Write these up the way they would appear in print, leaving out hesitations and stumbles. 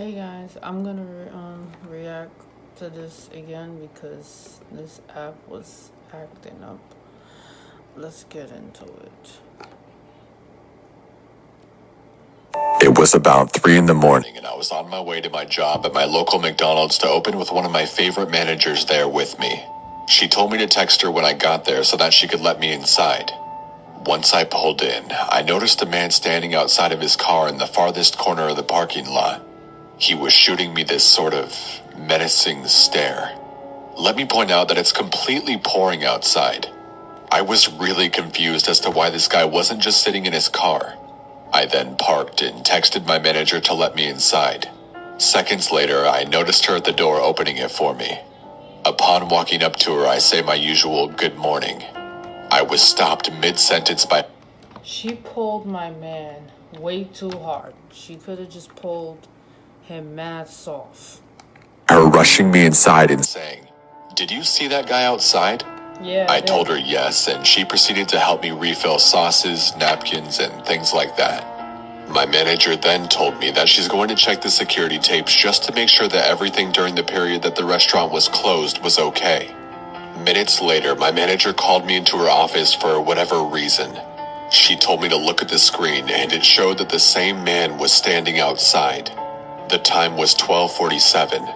Hey guys, I'm gonna react to this again because this app was acting up. Let's get into it. It was about 3 in the morning and I was on my way to my job at my local McDonald's to open with one of my favorite managers there with me. She told me to text her when I got there so that she could let me inside. Once I pulled in, I noticed a man standing outside of his car in the farthest corner of the parking lot. He was shooting me this sort of menacing stare. Let me point out that it's completely pouring outside. I was really confused as to why this guy wasn't just sitting in his car. I then parked and texted my manager to let me inside. Seconds later, I noticed her at the door opening it for me. Upon walking up to her, I say my usual good morning. I was stopped mid-sentence by... She pulled my man way too hard. She could have just pulled him mad soft. her rushing me inside and saying, "Did you see that guy outside?" Yeah, I told her yes, and she proceeded to help me refill sauces, napkins, and things like that. My manager then told me that she's going to check the security tapes just to make sure that everything during the period that the restaurant was closed was okay. Minutes later, my manager called me into her office for whatever reason. She told me to look at the screen, and it showed that the same man was standing outside. The time was 12:47.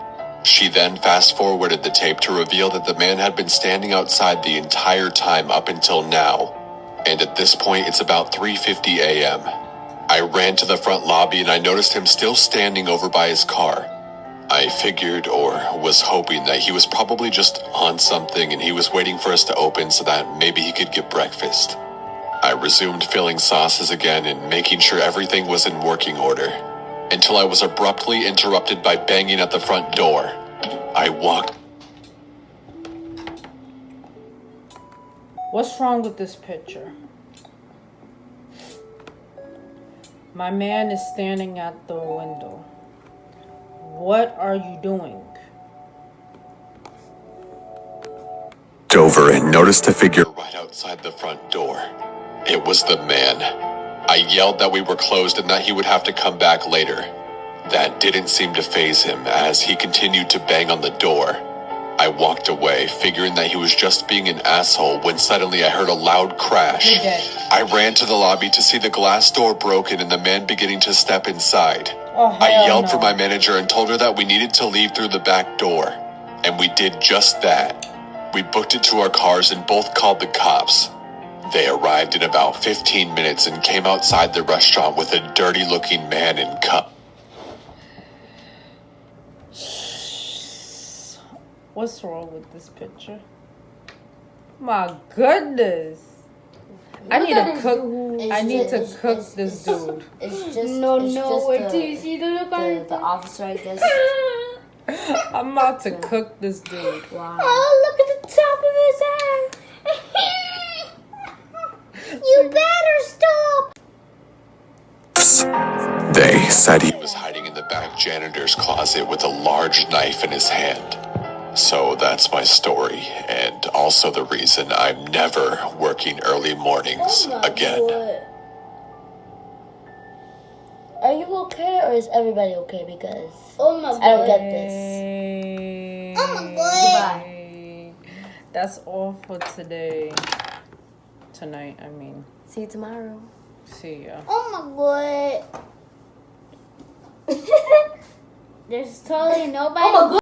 She then fast-forwarded the tape to reveal that the man had been standing outside the entire time up until now. And at this point, it's about 3:50 a.m. I ran to the front lobby and I noticed him still standing over by his car. I figured, or was hoping, that he was probably just on something and he was waiting for us to open so that maybe he could get breakfast. I resumed filling sauces again and making sure everything was in working order, until I was abruptly interrupted by banging at the front door. I walked. What's wrong with this picture? My man is standing at the window. What are you doing? Over and noticed a figure right outside the front door. It was the man. I yelled that we were closed and that he would have to come back later. That didn't seem to faze him as he continued to bang on the door. I walked away, figuring that he was just being an asshole, when suddenly I heard a loud crash. I ran to the lobby to see the glass door broken and the man beginning to step inside. I yelled for my manager and told her that we needed to leave through the back door. And we did just that. We booked it to our cars and both called the cops. They arrived in about 15 minutes and came outside the restaurant with a dirty-looking man in cuffs. What's wrong with this picture? My goodness. I need to cook this dude. It's just wait till you see the look on the officer, I guess. I'm about to cook this dude. Wow. Oh, look at the top of his head. You better stop. They said he was hiding in the back janitor's closet with a large knife in his hand. So that's my story, and also the reason I'm never working early mornings again. Are you okay, or is everybody okay? Because Oh my I don't god. get this. Oh my god. Goodbye. That's all for today. Tonight, I mean. See you tomorrow. See ya. Oh my god. There's totally nobody.